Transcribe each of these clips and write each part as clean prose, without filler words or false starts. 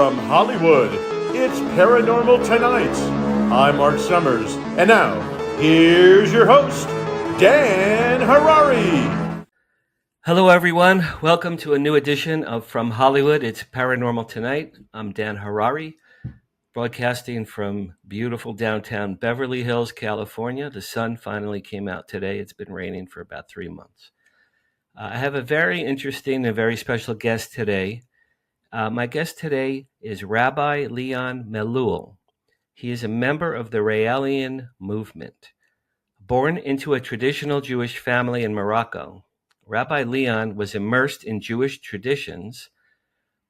From Hollywood, it's Paranormal Tonight. I'm Mark Summers, and now, here's your host, Dan Harary. Hello, everyone. Welcome to a new edition of From Hollywood, it's Paranormal Tonight. I'm Dan Harary, broadcasting from beautiful downtown Beverly Hills, California. The sun finally came out today. It's been raining for about 3 months. I have a very interesting and very special guest today. My guest today is Rabbi Leon Mellul. He is a member of the Raelian movement. Born into a traditional Jewish family in Morocco, Rabbi Leon was immersed in Jewish traditions,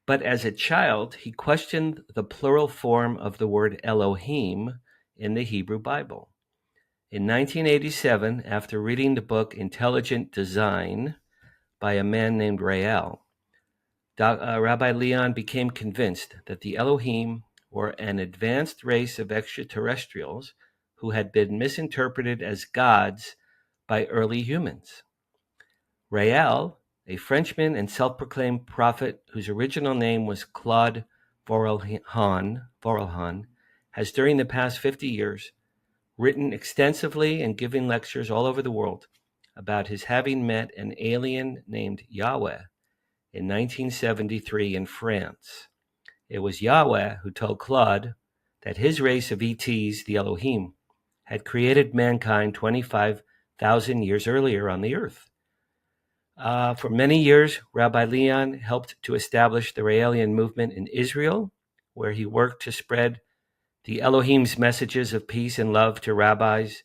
but as a child, he questioned the plural form of the word Elohim in the Hebrew Bible. In 1987, after reading the book Intelligent Design by a man named Ariel, Rabbi Leon became convinced that the Elohim were an advanced race of extraterrestrials who had been misinterpreted as gods by early humans. Rael, a Frenchman and self-proclaimed prophet whose original name was Claude Vorilhon, has during the past 50 years written extensively and given lectures all over the world about his having met an alien named Yahweh in 1973 in France. It was Yahweh who told Claude that his race of ETs, the Elohim, had created mankind 25,000 years earlier on the earth. For many years, Rabbi Leon helped to establish the Raelian movement in Israel, where he worked to spread the Elohim's messages of peace and love to rabbis,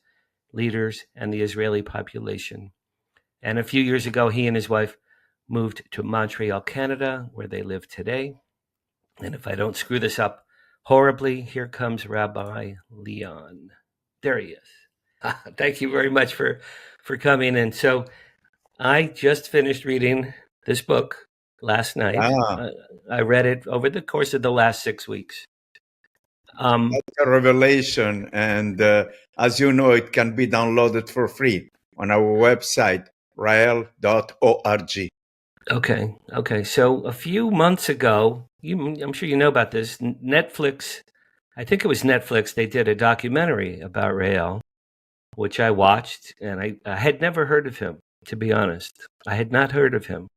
leaders, and the Israeli population. And a few years ago, he and his wife moved to Montreal, Canada, where they live today. And if I don't screw this up horribly, here comes Rabbi Leon. There he is. Thank you very much for coming in. So I just finished reading this book last night. I read it over the course of the last 6 weeks. That's a revelation. And as you know, it can be downloaded for free on our website, rael.org. Okay. So a few months ago, I'm sure you know about this, Netflix, I think it was Netflix, they did a documentary about Rael, which I watched, and I had never heard of him, to be honest. I had not heard of him.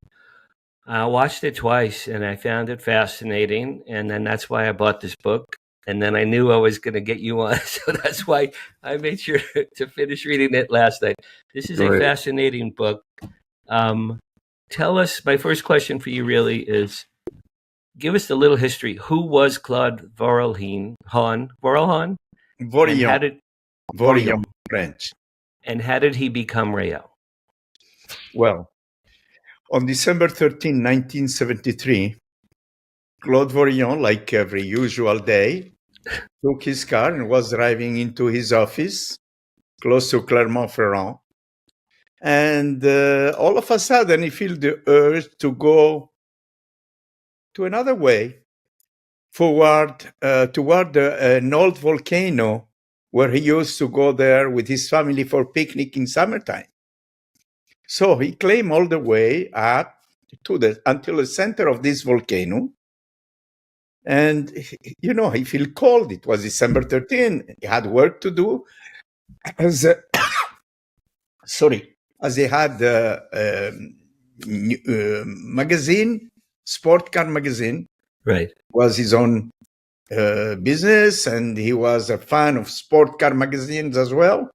I watched it twice, and I found it fascinating, and then that's why I bought this book, and then I knew I was going to get you on, so that's why I made sure to finish reading it last night. This is a fascinating book. Tell us, my first question for you really is, give us a little history. Who was Claude Vorilhon? Vorillon, French. And how did he become Rael? Well, on December 13, 1973, Claude Vorillon, like every usual day, took his car and was driving into his office close to Clermont-Ferrand. And all of a sudden, he felt the urge to go to another way, toward an old volcano where he used to go there with his family for picnic in summertime. So he climbed all the way up until the center of this volcano. And, he felt cold. It was December 13. He had work to do. As he had magazine, sport car magazine. Right. It was his own business, and he was a fan of sport car magazines as well.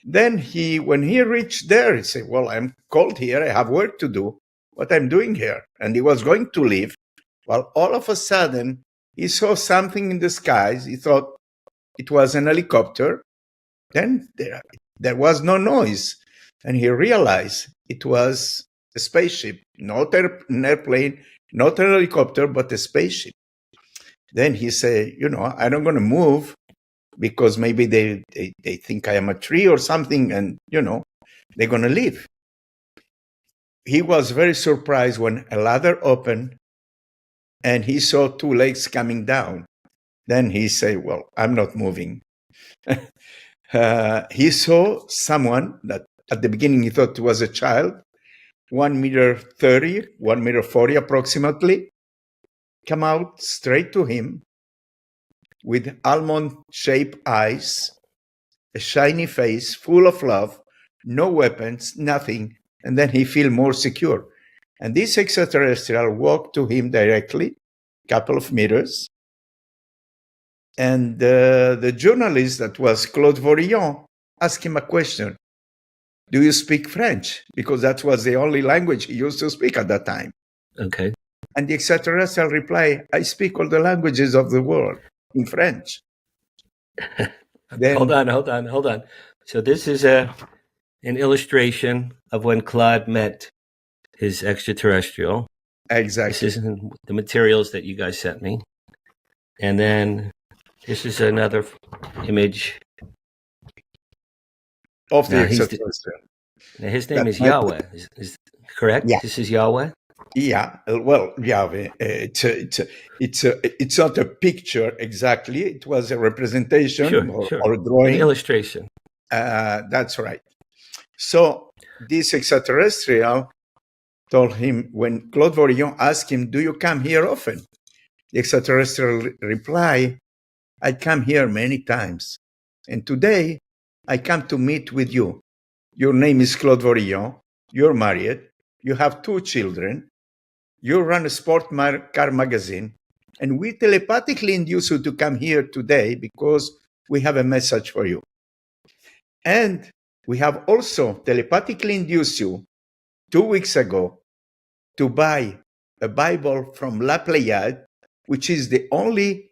Then when he reached there, he said, well, I'm cold here. I have work to do. What I'm doing here? And he was going to leave. Well, all of a sudden, he saw something in the skies. He thought it was an helicopter. Then there was no noise. And he realized it was a spaceship, not an airplane, not an helicopter, but a spaceship. Then he said, I'm not going to move because maybe they think I am a tree or something, and, they're going to leave. He was very surprised when a ladder opened and he saw two legs coming down. Then he said, well, I'm not moving. He saw someone that at the beginning he thought was a child, 1.30 meters, 1.40 meters approximately. come out straight to him with almond-shaped eyes, a shiny face full of love, no weapons, nothing, and then he feel more secure. And this extraterrestrial walked to him directly, couple of meters, and the journalist that was Claude Vorillon asked him a question. Do you speak French? Because that was the only language he used to speak at that time. Okay. And the extraterrestrial replied, I speak all the languages of the world in French. Then, hold on. So this is an illustration of when Claude met his extraterrestrial. Exactly. This is the materials that you guys sent me. And then this is another image Of the extraterrestrial. His name is Yahweh. Is correct? Yeah. This is Yahweh? Yeah, well, Yahweh. It's not a picture exactly. It was a representation or a drawing. An illustration. That's right. So this extraterrestrial told him, when Claude Vorillon asked him, do you come here often? The extraterrestrial replied, I come here many times. And today, I come to meet with you. Your name is Claude Vorillon. You're married. You have 2 children. You run a sport car magazine. And we telepathically induce you to come here today because we have a message for you. And we have also telepathically induced you 2 weeks ago to buy a Bible from La Pléiade, which is the only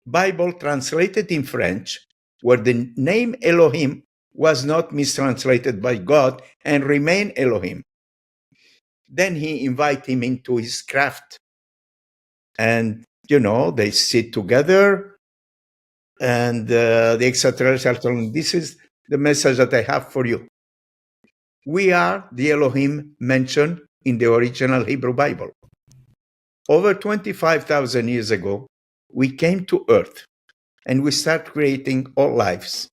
Bible translated in French where the name Elohim was not mistranslated by God and remained Elohim. Then he invited him into his craft. And, they sit together. And the extraterrestrial told him, this is the message that I have for you. We are the Elohim mentioned in the original Hebrew Bible. Over 25,000 years ago, we came to Earth and we start creating all lives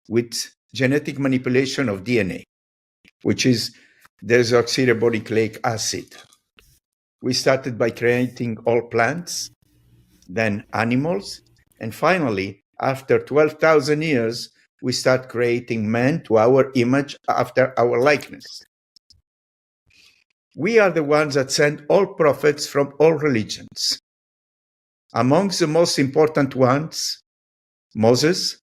with genetic manipulation of DNA, which is desoxyribonucleic acid. We started by creating all plants, then animals, and finally, after 12,000 years, we start creating man to our image after our likeness. We are the ones that send all prophets from all religions. Amongst the most important ones, Moses,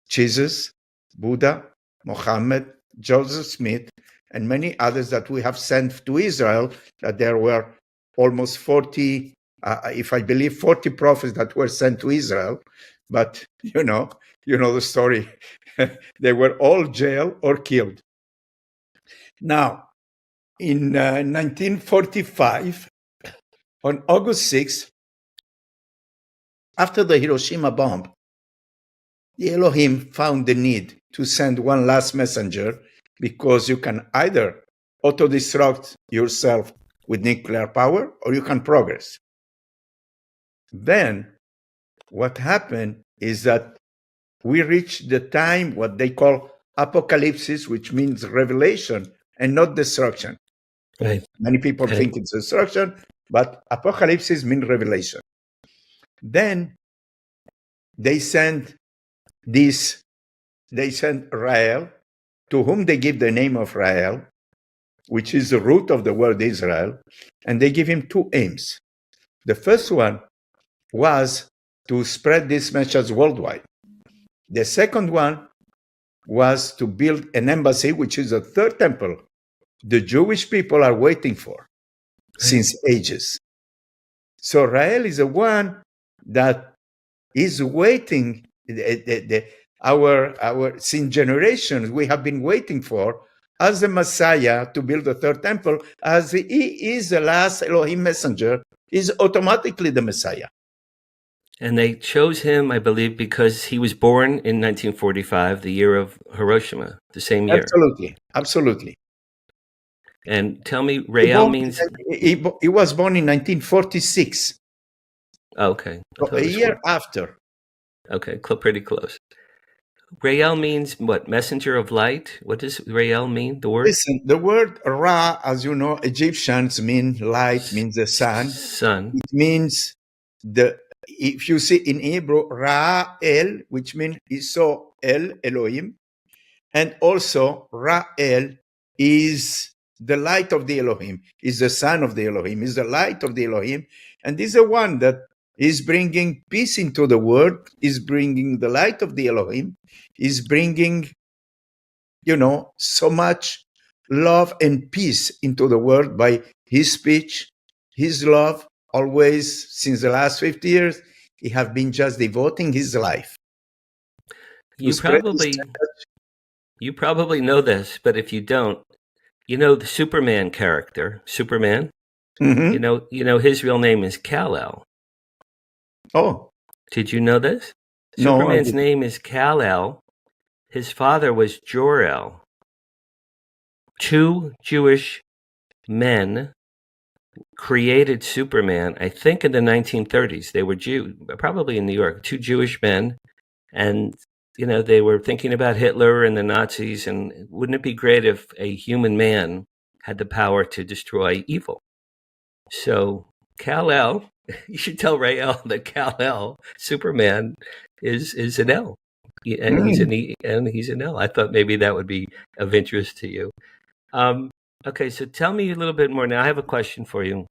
Jesus, Buddha, Muhammad, Joseph Smith, and many others that we have sent to Israel, that there were almost 40, 40 prophets that were sent to Israel. But, you know the story. They were all jailed or killed. Now, in 1945, on August 6th, after the Hiroshima bomb, the Elohim found the need to send one last messenger because you can either auto-destruct yourself with nuclear power or you can progress. Then what happened is that we reached the time what they call apocalypse, which means revelation and not destruction. Right. Many people think it's destruction, but apocalypse means revelation. Then they send Rael, to whom they give the name of Rael, which is the root of the word Israel, and they give him 2 aims. The first one was to spread this message worldwide. The second one was to build an embassy, which is a 3rd temple the Jewish people are waiting for since ages. So Rael is the one that is waiting. Since generations, we have been waiting for as the Messiah to build the 3rd temple, as he is the last Elohim messenger, is automatically the Messiah. And they chose him, I believe, because he was born in 1945, the year of Hiroshima, the same year. Absolutely. And tell me, Rael means... He was born in 1946. Okay. So a year after. Okay, pretty close. Rael means what? Messenger of light? What does Rael mean, the word? Listen, the word Ra, as you know, Egyptians mean light, means the sun. Sun. It means if you see in Hebrew, Rael, which means Iso El, Elohim, and also Rael is the light of the Elohim, is the son of the Elohim, is the light of the Elohim, and is the one that is bringing peace into the world, is bringing the light of the Elohim, is bringing, so much love and peace into the world by his speech, his love. Always, since the last 50 years, he have been just devoting his life to spread his message. You probably know this, but if you don't, you know the Superman character, Superman. Mm-hmm. You know his real name is Kal-El. Oh, did you know this? no, Superman's name is Kal-El. His father was Jor-El. Two Jewish men created Superman, I think in the 1930s. They were probably in New York, two Jewish men. And, they were thinking about Hitler and the Nazis. And wouldn't it be great if a human man had the power to destroy evil? So Kal-El, you should tell Rael that Kal-El, Superman, is an L. And he's an E, and he's an L. I thought maybe that would be of interest to you. Okay, so tell me a little bit more. Now, I have a question for you.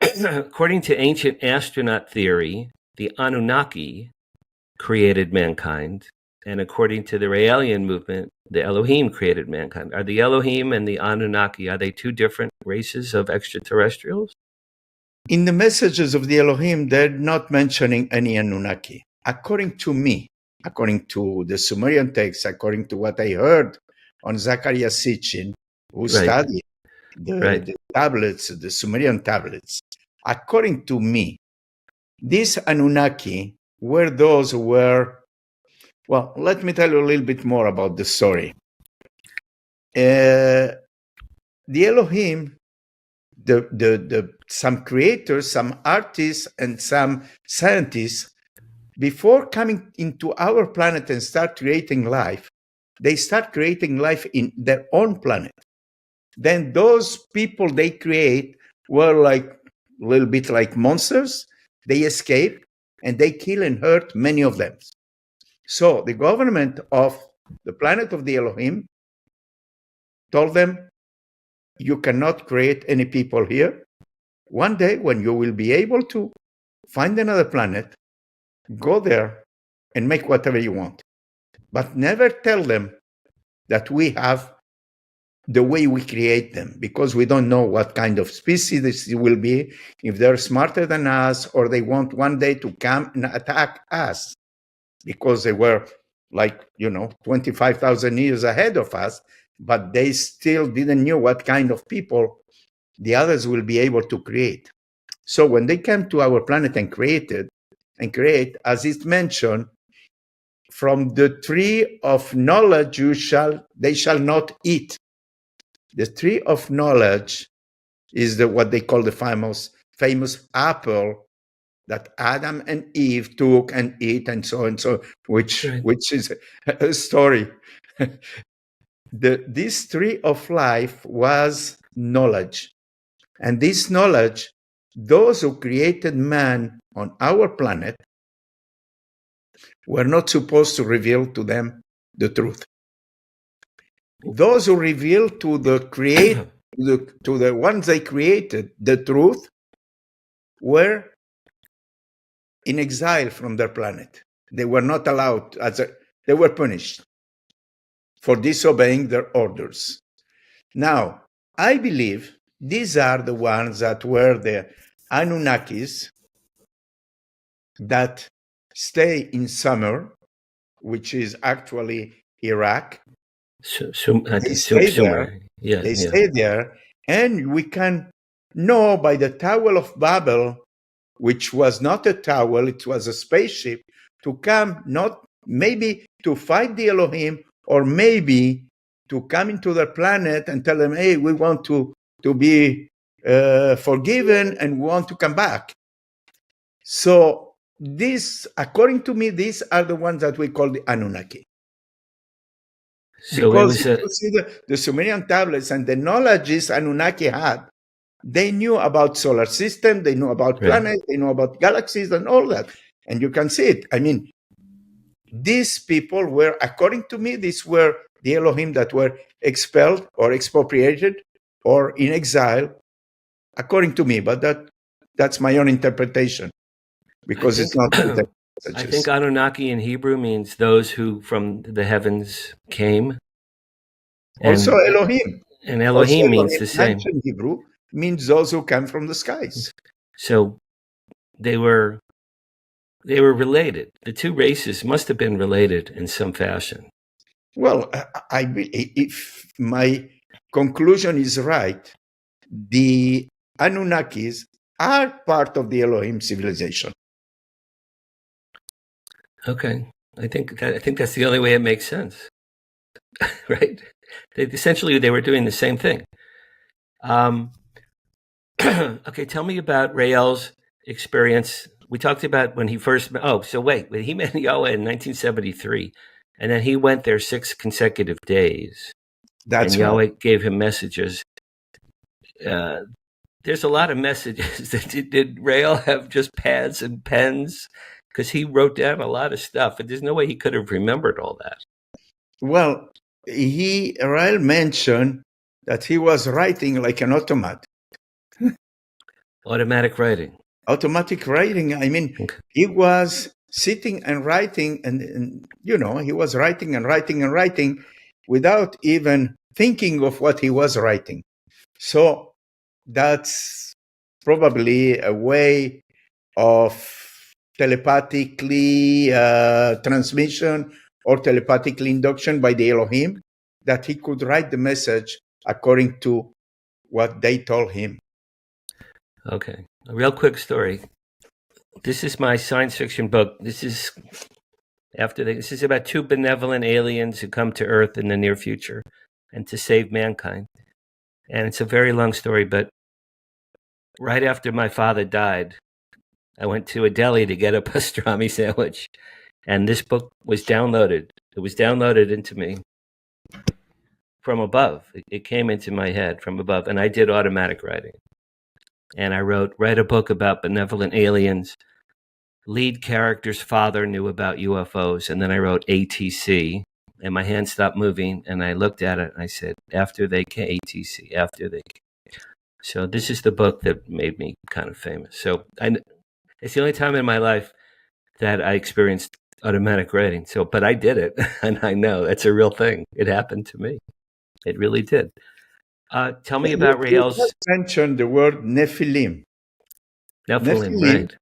According to ancient astronaut theory, the Anunnaki created mankind. And according to the Raelian movement, the Elohim created mankind. Are the Elohim and the Anunnaki, are they two different races of extraterrestrials? In the messages of the Elohim, they're not mentioning any Anunnaki. According to me, according to the Sumerian text, according to what I heard on Zachariah Sitchin, who studied the tablets, the Sumerian tablets, according to me, these Anunnaki were those who were, well, let me tell you a little bit more about the story. The Elohim, some creators, some artists, and some scientists, before coming into our planet and start creating life, they start creating life in their own planet. Then those people they create were like a little bit like monsters. They escape and they kill and hurt many of them. So the government of the planet of the Elohim told them, you cannot create any people here. One day when you will be able to find another planet, go there and make whatever you want. But never tell them that we have the way we create them, because we don't know what kind of species this will be, if they're smarter than us, or they want one day to come and attack us, because they were 25,000 years ahead of us, but they still didn't know what kind of people the others will be able to create. So when they came to our planet and create, as it's mentioned, from the tree of knowledge they shall not eat. The tree of knowledge is what they call the famous apple that Adam and Eve took and eat, and so and so, which is a story. This tree of life was knowledge. And this knowledge, those who created man on our planet were not supposed to reveal to them the truth. Those who revealed to the ones they created the truth were in exile from their planet. They were not allowed, they were punished for disobeying their orders. Now, I believe these are the ones that were the Anunnakis that stay in Sumer, which is actually Iraq. They stay there. They stay there, and we can know by the Tower of Babel, which was not a tower, it was a spaceship, to come, not maybe to fight the Elohim, or maybe to come into their planet and tell them, hey, we want to be forgiven and we want to come back. So these, according to me, these are the ones that we call the Anunnaki. So Because if you see the Sumerian tablets and the knowledges Anunnaki had, they knew about solar system, they knew about planets, they knew about galaxies and all that. And you can see it. I mean, these people were, according to me, these were the Elohim that were expelled or expropriated or in exile, according to me. But that's my own interpretation, because it's not. I think Anunnaki in Hebrew means those who from the heavens came. Also Elohim. And Elohim means the same. In Hebrew means those who come from the skies. So they were related. The two races must have been related in some fashion. Well, if my conclusion is right, the Anunnakis are part of the Elohim civilization. Okay, I think that's the only way it makes sense, right? Essentially, they were doing the same thing. Okay, tell me about Rael's experience. We talked about when he first. He met Yahweh in 1973, and then he went there 6 consecutive days. That's and Yahweh gave him messages. There's a lot of messages. Did Rael have just pads and pens? Because he wrote down a lot of stuff, and there's no way he could have remembered all that. Well, Rael mentioned that he was writing like an automat. Automatic writing. Automatic writing. I mean, he was sitting and writing, and he was writing and writing and writing without even thinking of what he was writing. So that's probably a way of telepathically transmission or telepathically induction by the Elohim, that he could write the message according to what they told him. Okay, a real quick story. This is my science fiction book. This is about 2 benevolent aliens who come to Earth in the near future and to save mankind. And it's a very long story, but right after my father died, I went to a deli to get a pastrami sandwich, and this book was downloaded. It was downloaded into me from above. It came into my head from above, and I did automatic writing. And I write a book about benevolent aliens. Lead character's father knew about UFOs, and then I wrote ATC, and my hand stopped moving, and I looked at it, and I said, after they came, ATC, after they came. So this is the book that made me kind of famous. So it's the only time in my life that I experienced automatic writing. But I did it, and I know that's a real thing. It happened to me. It really did. Tell me about Rael's. You mentioned the word Nephilim. Nephilim, right?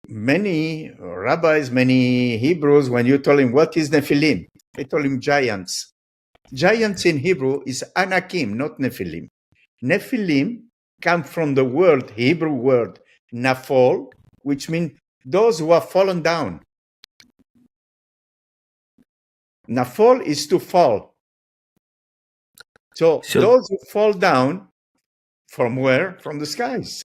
Many rabbis, many Hebrews, when you told him what is Nephilim, they told him giants. Giants in Hebrew is Anakim, not Nephilim. Nephilim come from the Hebrew word Nafol, which means those who have fallen down. Nafol is to fall. So those who fall down, from where? From the skies.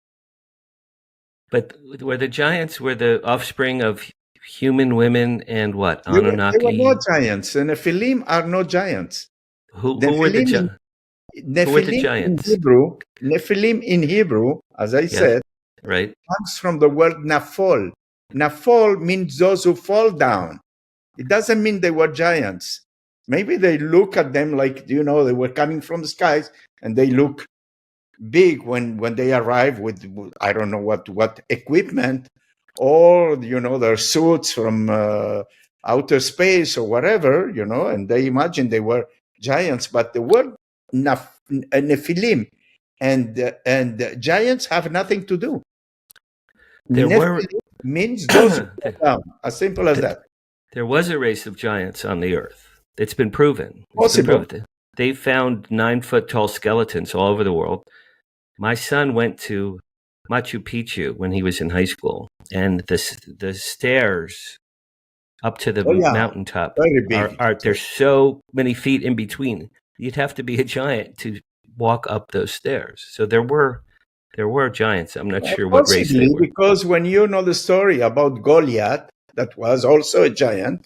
But were the giants the offspring of human women and what? Anunnaki? They were not giants. The Nephilim are not giants. Who were the giants? Nephilim in Hebrew, as I said, right, comes from the word Nafol. Nafol means those who fall down. It doesn't mean they were giants. Maybe they look at them like, they were coming from the skies, and they look big when they arrive with I don't know what equipment, or their suits from outer space or whatever, and they imagine they were giants. But the word Nephilim and giants have nothing to do. Means those who fall down, as simple as that. There was a race of giants on the earth. It's been proven. They found 9-foot tall skeletons all over the world. My son went to Machu Picchu when he was in high school, and the stairs up to the mountaintop there's so many feet in between. You'd have to be a giant to walk up those stairs. So there were There were giants. I'm not sure what race Possibly, they were. because when you know the story about Goliath, that was also a giant,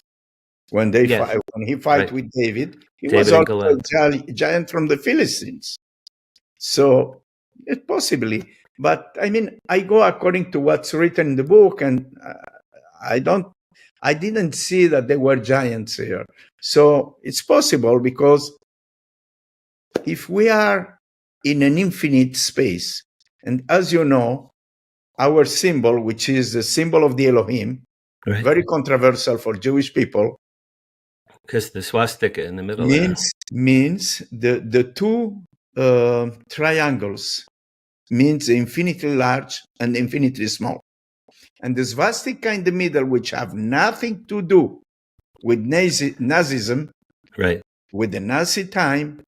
when Yes. when he fight Right. with David, he David was and also a Goliath. giant from the Philistines. So it possibly, but I mean, I go according to what's written in the book, and I didn't see that there were giants here. So it's possible, because if we are in an infinite space, and as you know, our symbol, which is the symbol of the Elohim, Right. very controversial for Jewish people, Because the swastika in the middle there. means the two triangles means infinitely large and infinitely small. And the swastika in the middle, which have nothing to do with Nazism, Right. with the Nazi time,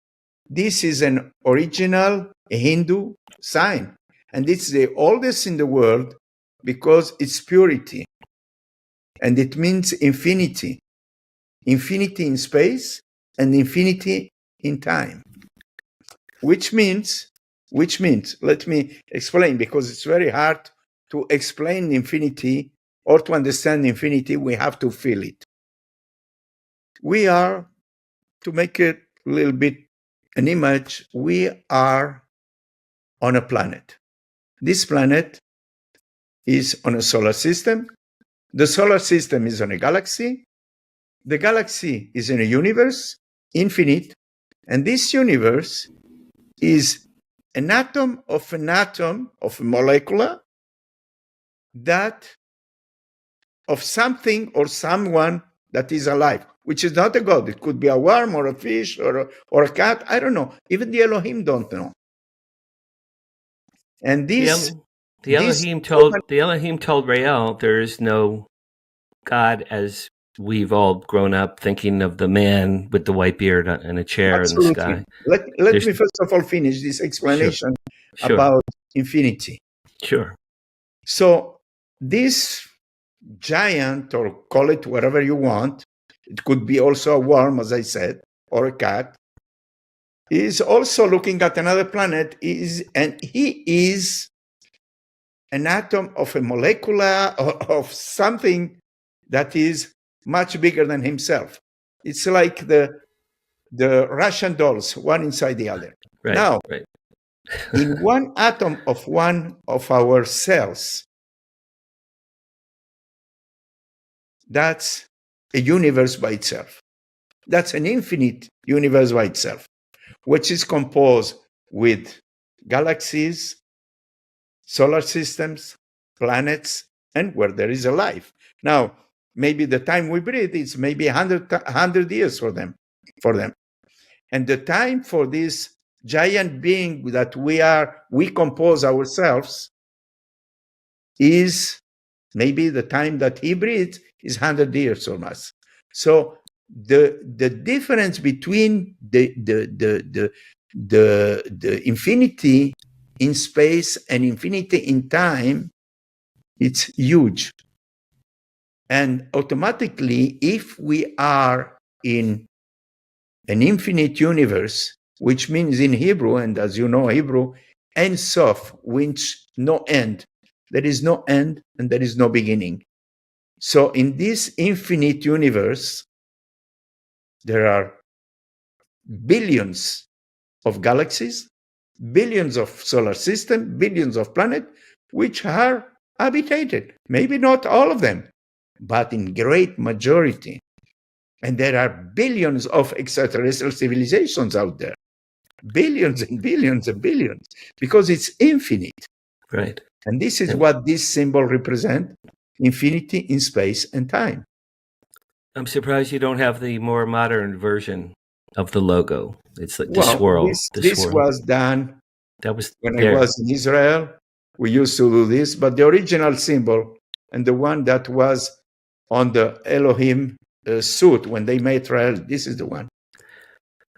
this is an original Hindu sign. And it's the oldest in the world because it's purity. And it means infinity. Infinity in space and infinity in time. Which means, let me explain, because it's very hard to explain infinity or to understand infinity. We have to feel it. We are, to make it a little bit an image, we are on a planet. This planet is on a solar system. The solar system is on a galaxy. The galaxy is in a universe, infinite. And this universe is an atom of a molecule that of something or someone that is alive, which is not a god. It could be a worm or a fish or a cat. I don't know. Even the Elohim don't know. And The Elohim told Rael there is no God as we've all grown up thinking of the man with the white beard and a chair in the sky. Let me first of all finish this explanation about infinity. Sure. So this giant, or call it whatever you want, it could be also a worm, as I said, or a cat, is also looking at another planet, and he is an atom of a molecule of something that is much bigger than himself. It's like the Russian dolls, one inside the other. Right, now, right. in one atom of one of our cells, that's a universe by itself. That's an infinite universe by itself, which is composed with galaxies, solar systems, planets, and where there is a life. Now, maybe the time we breathe is maybe 100 years for them. And the time for this giant being that we compose ourselves is maybe the time that he breathes is 100 years or less. So the difference between the infinity in space and infinity in time, it's huge. And automatically, if we are in an infinite universe, which means in Hebrew, and as you know Hebrew, Ein Sof, which no end. There is no end and there is no beginning. So in this infinite universe, there are billions of galaxies, billions of solar systems, billions of planets, which are habitated. Maybe not all of them, but in great majority. And there are billions of extraterrestrial civilizations out there. Billions and billions and billions, because it's infinite. Right. And this is what this symbol represents, infinity in space and time. I'm surprised you don't have the more modern version of the logo. It's like the swirl. This was done that was when I was in Israel. We used to do this, but the original symbol and the one that was on the Elohim suit when they made Rael, this is the one.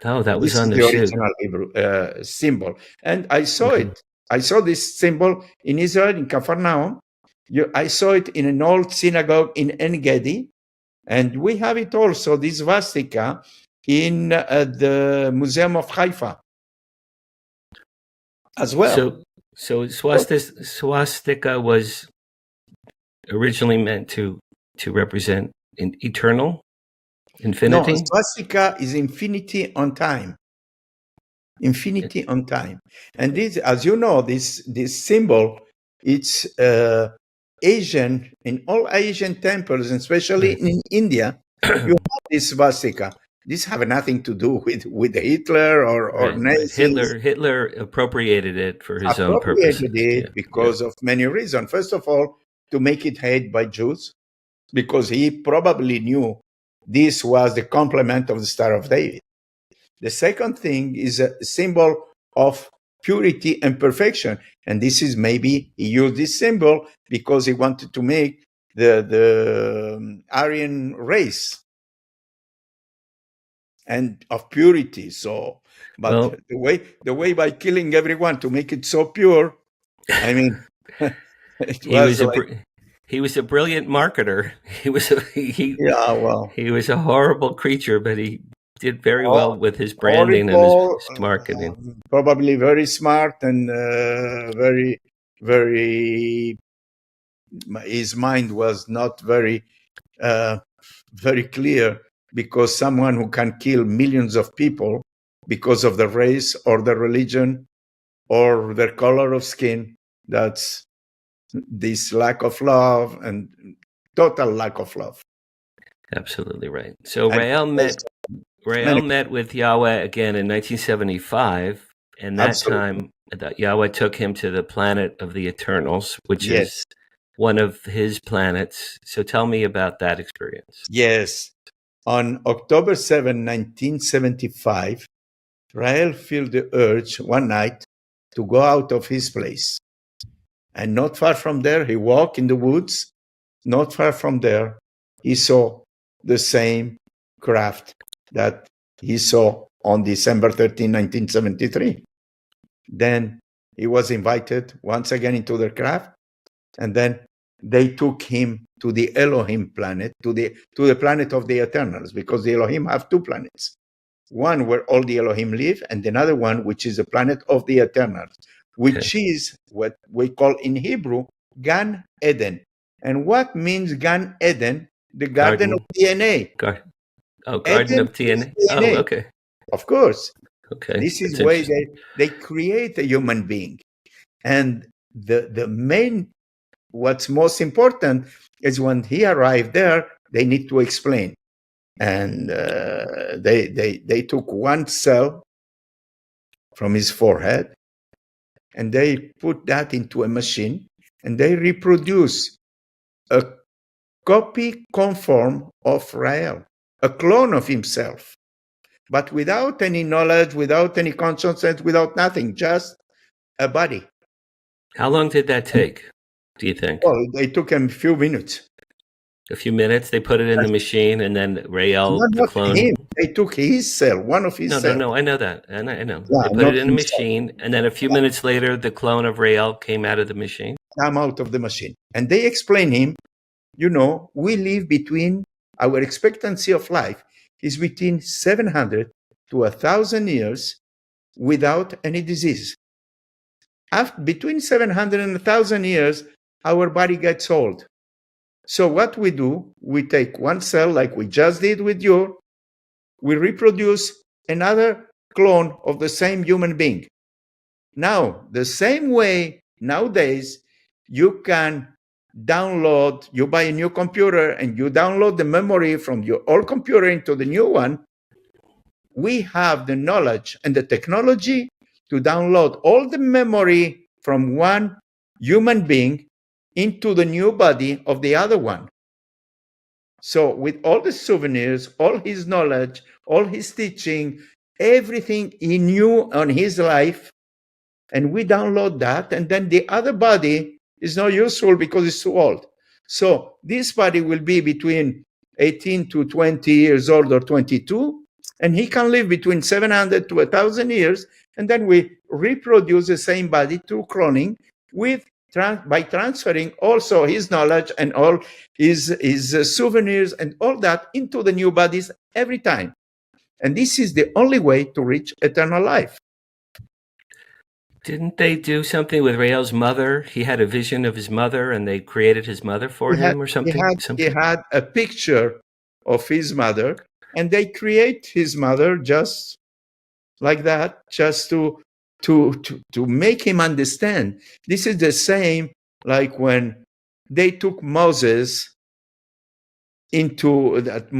Oh, that was this on is the original Hebrew symbol. And I saw it. I saw this symbol in Israel, in Capernaum. I saw it in an old synagogue in En Gedi. And we have it also, this swastika, in the Museum of Haifa as well. So swastika was originally meant to represent eternal infinity. No, swastika is infinity on time. Infinity on time. And this, as you know, this symbol, it's Asian, in all Asian temples, and especially in India, you have this swastika. This have nothing to do with Hitler or Nazis. Hitler appropriated it for his own purposes. Appropriated it because of many reasons. First of all, to make it hate by Jews, because he probably knew this was the complement of the Star of David. The second thing is a symbol of purity and perfection. And this is maybe he used this symbol because he wanted to make the Aryan race and of purity. So, but well, the way by killing everyone to make it so pure, I mean, he was a brilliant marketer. He was a horrible creature, but he did very well with his branding and his marketing. Probably very smart and very, very. His mind was not very, very clear, because someone who can kill millions of people because of the race or the religion or their color of skin, that's this lack of love and total lack of love. Absolutely right. So Rael met with Yahweh again in 1975, and that time Yahweh took him to the planet of the Eternals, which is one of his planets. So tell me about that experience. Yes. On October 7, 1975, Rael felt the urge one night to go out of his place. And not far from there, he walked in the woods. Not far from there, he saw the same craft that he saw on December 13, 1973. Then he was invited once again into the craft, and then they took him to the Elohim planet, to the planet of the Eternals, because the Elohim have two planets. One where all the Elohim live, and another one which is the planet of the Eternals, which is what we call in Hebrew Gan Eden. And what means Gan Eden? The Garden of DNA. Garden of DNA. Oh, okay. Of course. Okay. This is why they create a human being. And the main, what's most important is when he arrived there, they need to explain. And they took one cell from his forehead, and they put that into a machine, and they reproduce a copy conform of Rael, a clone of himself, but without any knowledge, without any consciousness, without nothing, just a body. How long did that take, do you think? Well, it took him a few minutes. A few minutes, they put it in the machine, and then Rael, the clone. Him. They took his cell, one of his cells. No, I know that. I know. Yeah, they put it in the machine, and then a few minutes later, the clone of Rael came out of the machine. Come out of the machine. And they explain him, we live between, our expectancy of life is between 700 to 1,000 years without any disease. Between 700 and 1,000 years, our body gets old. So what we do, we take one cell like we just did with you, we reproduce another clone of the same human being. Now, the same way nowadays, you can download, you buy a new computer and you download the memory from your old computer into the new one. We have the knowledge and the technology to download all the memory from one human being into the new body of the other one. So with all the souvenirs, all his knowledge, all his teaching, everything he knew on his life, and we download that, and then the other body is not useful because it's too old. So this body will be between 18 to 20 years old or 22, and he can live between 700 to 1,000 years, and then we reproduce the same body through cloning by transferring also his knowledge and all his souvenirs and all that into the new bodies every time. And this is the only way to reach eternal life. Didn't they do something with Rael's mother? He had a vision of his mother, and they created his mother for him, or something. He had a picture of his mother, and they create his mother just like that, just to make him understand. This is the same like when they took Moses into that.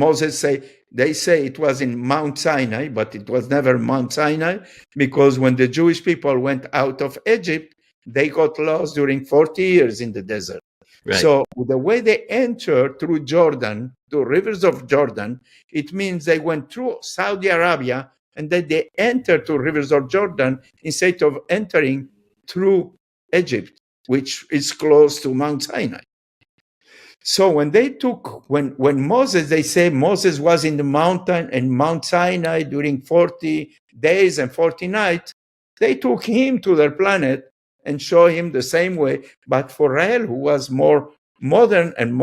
They say it was in Mount Sinai, but it was never Mount Sinai, because when the Jewish people went out of Egypt, they got lost during 40 years in the desert. Right. So the way they entered through Jordan, the rivers of Jordan, it means they went through Saudi Arabia, and then they entered to rivers of Jordan instead of entering through Egypt, which is close to Mount Sinai. So when Moses, they say Moses was in the mountain in Mount Sinai during 40 days and 40 nights, they took him to their planet and show him the same way. But for Rael, who was more modern and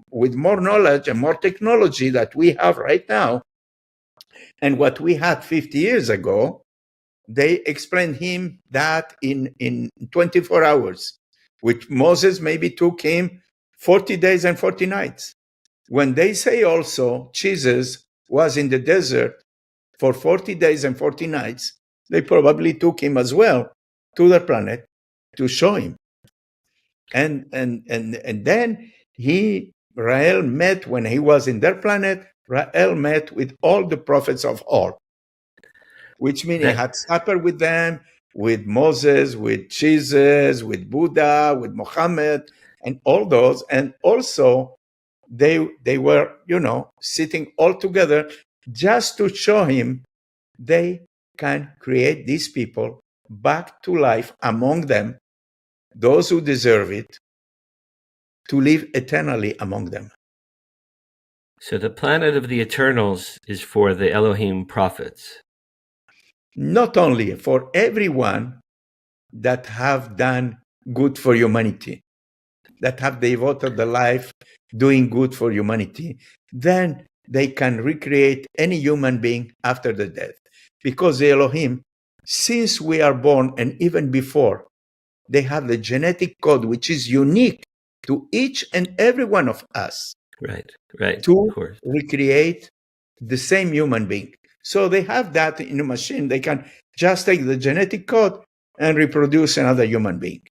with more knowledge and more technology that we have right now, and what we had 50 years ago, they explained him that in 24 hours, which Moses maybe took him 40 days and 40 nights. When they say also Jesus was in the desert for 40 days and 40 nights, they probably took him as well to the planet to show him. And then Rael met, when he was in their planet, Rael met with all the prophets of all, which means he had supper with them, with Moses, with Jesus, with Buddha, with Muhammad, and all those. And also they were, sitting all together just to show him they can create these people back to life among them, those who deserve it, to live eternally among them. So the planet of the Eternals is for the Elohim prophets. Not only for everyone that have done good for humanity, that have devoted their life doing good for humanity, then they can recreate any human being after the death. Because the Elohim, since we are born and even before, they have the genetic code which is unique to each and every one of us. Right. To recreate the same human being. So they have that in a machine. They can just take the genetic code and reproduce another human being.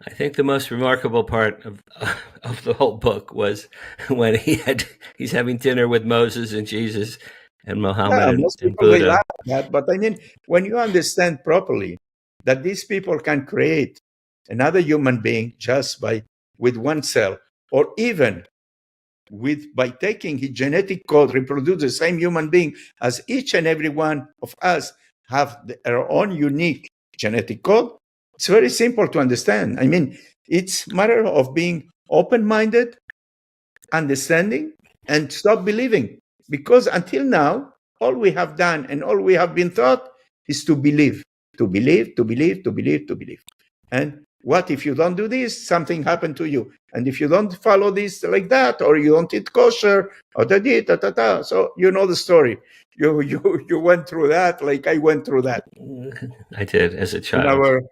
I think the most remarkable part of the whole book was when he's having dinner with Moses and Jesus and Muhammad and Buddha. They laugh at that, but I mean, when you understand properly that these people can create another human being just with one cell, or even by taking his genetic code, reproduce the same human being, as each and every one of us have their own unique genetic code. It's very simple to understand. I mean, it's a matter of being open-minded, understanding, and stop believing. Because until now, all we have done and all we have been taught is to believe. And what if you don't do this? Something happened to you. And if you don't follow this like that, or you don't eat kosher, or da-da-da-da-da. So you know the story. You went through that like I went through that. I did as a child. In our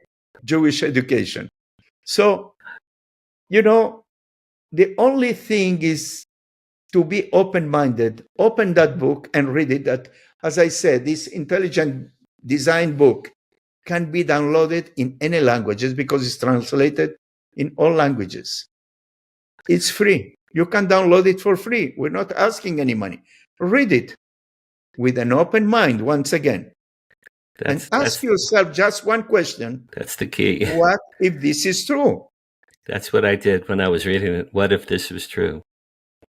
Jewish education. So, the only thing is to be open-minded. Open that book and read it. That, as I said, this intelligent design book can be downloaded in any languages because it's translated in all languages. It's free. You can download it for free. We're not asking any money. Read it with an open mind once again. And ask yourself just one question. That's the key. What if this is true? That's what I did when I was reading it. What if this was true?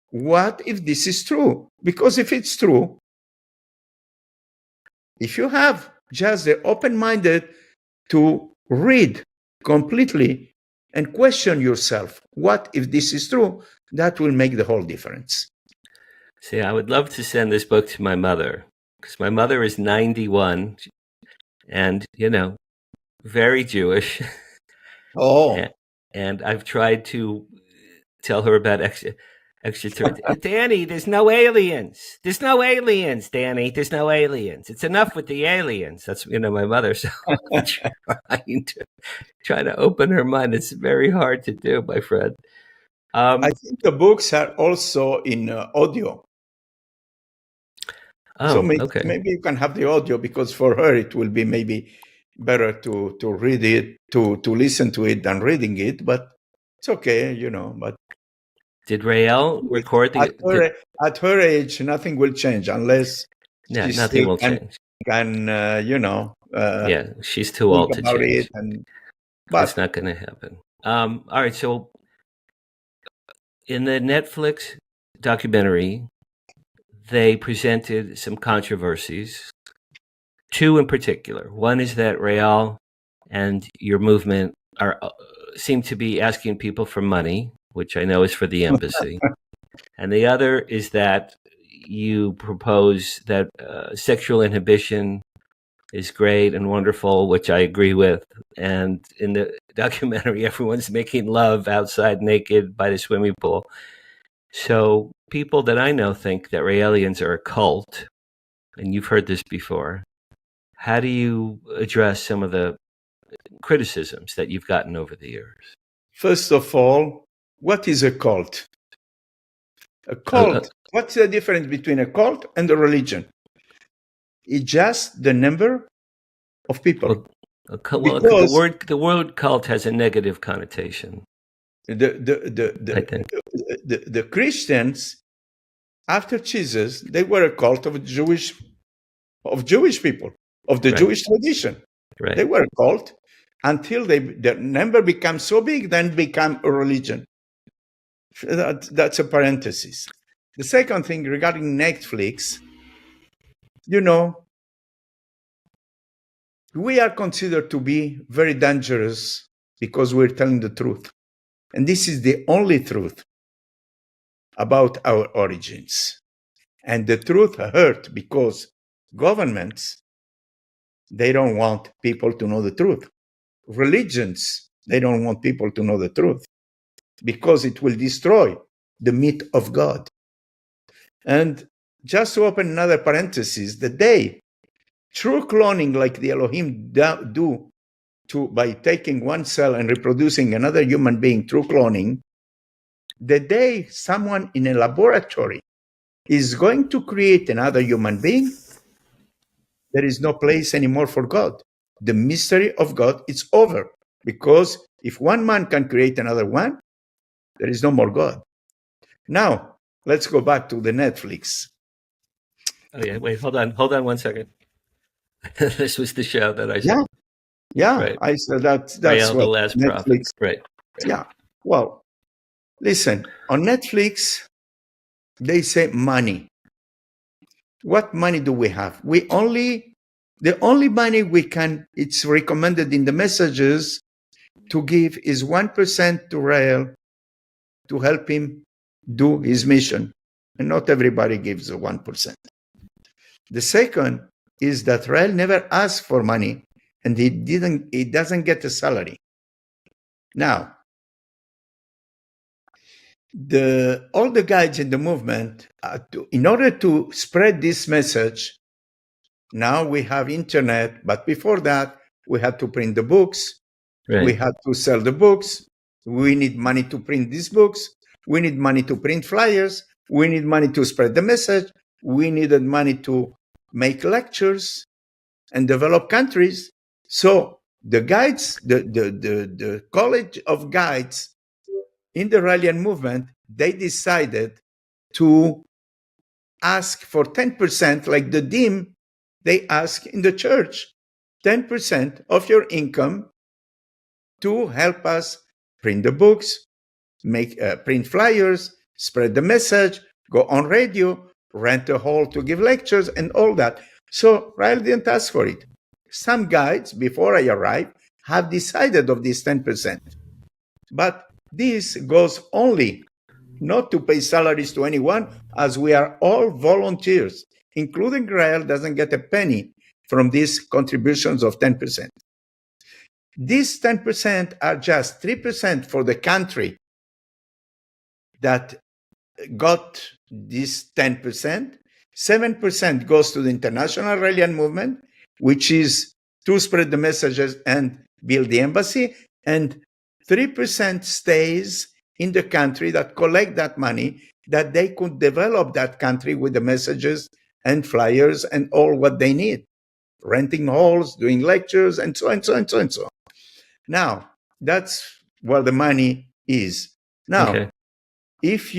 What if this is true? Because if it's true, if you have just the open-minded to read completely and question yourself, what if this is true? That will make the whole difference. See, I would love to send this book to my mother, because my mother is 91 and, very Jewish. Oh. And I've tried to tell her about Extraterrestrial. Danny, there's no aliens. There's no aliens, Danny. There's no aliens. It's enough with the aliens. That's my mother. So trying to open her mind. It's very hard to do, my friend. I think the books are also in audio. So maybe you can have the audio, because for her it will be maybe better to read it, to listen to it than reading it. But it's okay, But did Rael record at her age, nothing will change unless nothing will change. She's too old to change. But it's not going to happen. All right, so in the Netflix documentary, they presented some controversies, two in particular. One is that Rael and your movement seem to be asking people for money, which I know is for the embassy. And the other is that you propose that sexual inhibition is great and wonderful, which I agree with. And in the documentary, everyone's making love outside naked by the swimming pool. So people that I know think that Raelians are a cult, and you've heard this before. How do you address some of the criticisms that you've gotten over the years? First of all, what is a cult? A cult, what's the difference between a cult and a religion? It's just the number of people. The word cult has a negative connotation. The Christians, after Jesus, they were a cult of Jewish people, of the Jewish tradition. Right. They were a cult until the number becomes so big, then become a religion. That's a parenthesis. The second thing regarding Netflix, we are considered to be very dangerous because we're telling the truth. And this is the only truth about our origins. And the truth hurt because governments, they don't want people to know the truth. Religions, they don't want people to know the truth because it will destroy the myth of God. And just to open another parenthesis, the day true cloning, like the Elohim do by taking one cell and reproducing another human being, true cloning, the day someone in a laboratory is going to create another human being, there is no place anymore for God. The mystery of God is over, because if one man can create another one, there is no more God. Now, let's go back to the Netflix. Oh yeah, wait, hold on 1 second. This was the show that I said. Yeah, right. I said that's Ariel, what the Last Netflix. Prophet. Right. Yeah. Well, listen, on Netflix, they say money. What money do we have? The only money we can, it's recommended in the messages to give is 1% to Rael to help him do his mission. And not everybody gives the 1%. The second is that Rael never asked for money, and he doesn't get a salary. Now, all the guides in the movement, in order to spread this message, now we have internet, but before that, we had to print the books. Right. We had to sell the books. We need money to print these books. We need money to print flyers. We need money to spread the message. We needed money to make lectures and develop countries. So the guides, the College of Guides in the Raelian movement, they decided to ask for 10%, like the DIM, they ask in the church, 10% of your income to help us print the books, print flyers, spread the message, go on radio, rent a hall to give lectures, and all that. So Rael didn't ask for it. Some guides, before I arrived, have decided of this 10%. But this goes only not to pay salaries to anyone, as we are all volunteers, including Rael doesn't get a penny from these contributions of 10%. These 10% are just 3% for the country that got this 10%. 7% goes to the international Raelian movement, which is to spread the messages and build the embassy. And 3% stays in the country that collect that money, that they could develop that country with the messages and flyers and all what they need, renting halls, doing lectures, and so on, so on, so on, so on. Now, that's where the money is. Now, Okay. if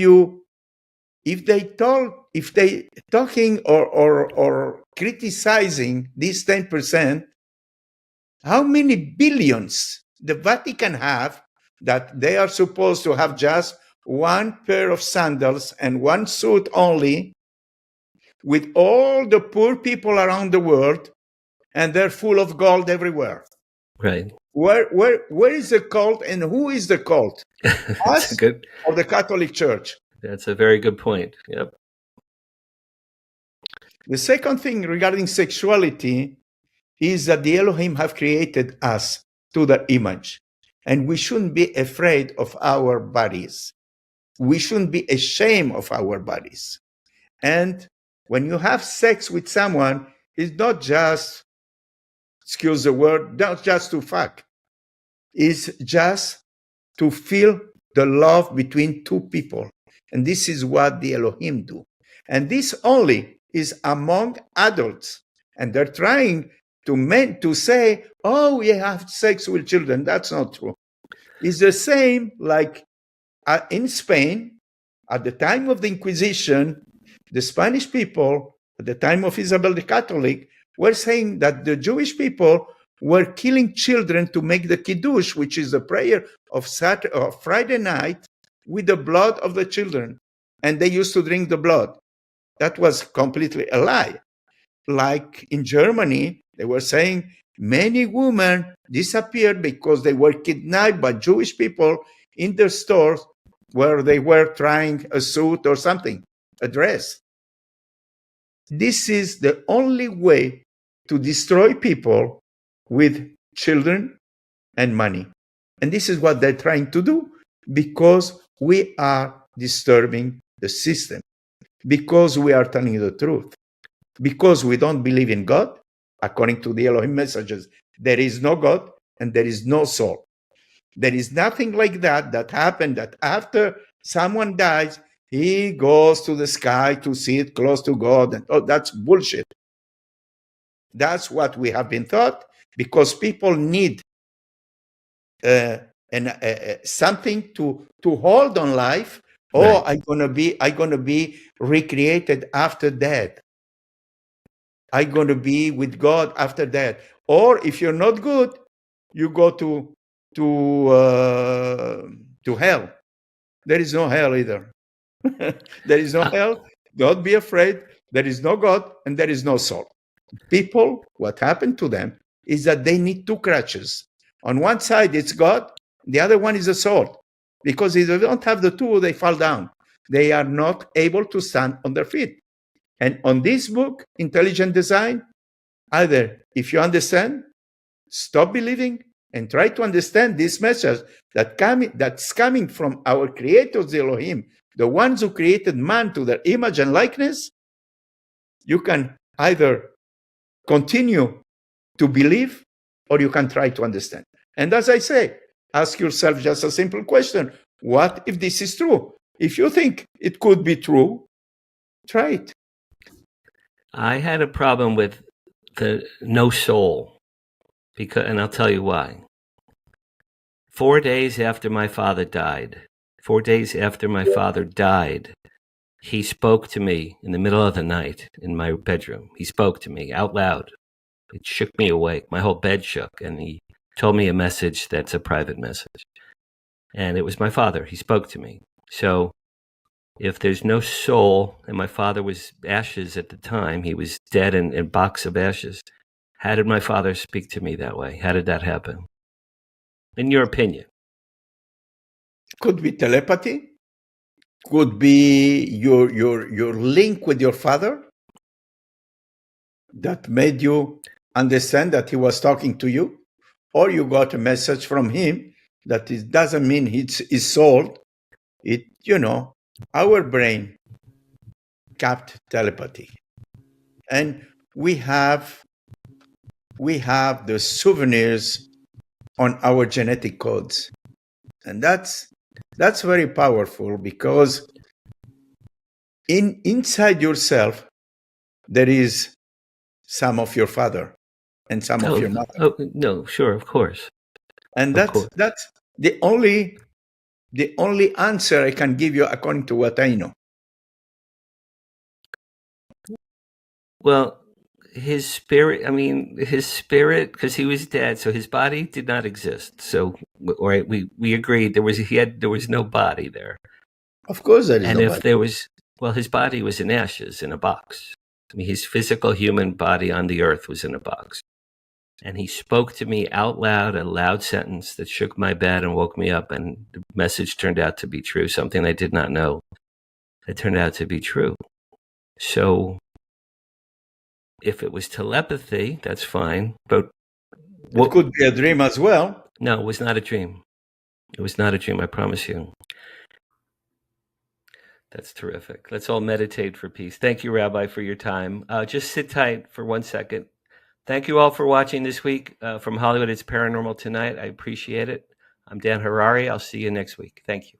they talking or criticizing this 10%, how many billions the Vatican have that they are supposed to have just one pair of sandals and one suit only, with all the poor people around the world, and they're full of gold everywhere? Right. Where is the cult, and who is the cult? That's Us good. or the Catholic Church? That's a very good point. Yep. The second thing regarding sexuality is that the Elohim have created us to their image, and we shouldn't be afraid of our bodies. We shouldn't be ashamed of our bodies. And when you have sex with someone, it's not just, excuse the word, not just to fuck. It's just to feel the love between two people. And this is what the Elohim do. And this only is among adults. And they're trying to say, oh, we have sex with children. That's not true. It's the same like in Spain, at the time of the Inquisition, the Spanish people, at the time of Isabel the Catholic, were saying that the Jewish people were killing children to make the Kiddush, which is the prayer of Friday night, with the blood of the children. And they used to drink the blood. That was completely a lie. Like in Germany, they were saying many women disappeared because they were kidnapped by Jewish people in their stores where they were trying a suit or something, a dress. This is the only way to destroy people, with children and money. And this is what they're trying to do, because we are disturbing the system, because we are telling the truth, because we don't believe in God. According to the Elohim messages, there is no God and there is no soul. There is nothing like that happened, that after someone dies, he goes to the sky to sit close to God. And that's bullshit. That's what we have been taught, because people need something to hold on life. Right. I'm gonna be recreated after death. I'm gonna be with God after death. Or if you're not good, you go to hell. There is no hell either. There is no hell. Don't be afraid. There is no God and there is no soul. People, what happened to them is that they need two crutches. On one side, it's God. The other one is the soul. Because if they don't have the two, they fall down. They are not able to stand on their feet. And on this book, Intelligent Design, either if you understand, stop believing and try to understand this message that's coming from our creators, the Elohim, the ones who created man to their image and likeness. You can either continue to believe or you can try to understand. And as I say, ask yourself just a simple question. What if this is true? If you think it could be true, try it. I had a problem with the no soul, and I'll tell you why. 4 days after my father died, he spoke to me in the middle of the night in my bedroom. He spoke to me out loud. It shook me awake. My whole bed shook, and he told me a message that's a private message. And it was my father. He spoke to me. So if there's no soul, and my father was ashes at the time, he was dead in a box of ashes, how did my father speak to me that way? How did that happen? In your opinion? Could be telepathy. Could be your link with your father that made you understand that he was talking to you, or you got a message from him that it doesn't mean it's soul. It, our brain captures telepathy, and we have the souvenirs on our genetic codes, and that's very powerful, because inside yourself there is some of your father and some of your mother. Oh no, sure, of course. And that's the only answer I can give you according to what I know. Well, his spirit, because he was dead, so his body did not exist. So, right, we agreed there was no body there. Of course there is and no if body. there was, well, his body was in ashes in a box. I mean, his physical human body on the earth was in a box. And he spoke to me out loud, a loud sentence that shook my bed and woke me up. And the message turned out to be true, something I did not know. It turned out to be true. So if it was telepathy, that's fine. But it could be a dream as well. No, it was not a dream. It was not a dream, I promise you. That's terrific. Let's all meditate for peace. Thank you, Rabbi, for your time. Just sit tight for 1 second. Thank you all for watching this week. From Hollywood, it's Paranormal Tonight. I appreciate it. I'm Dan Harary. I'll see you next week. Thank you.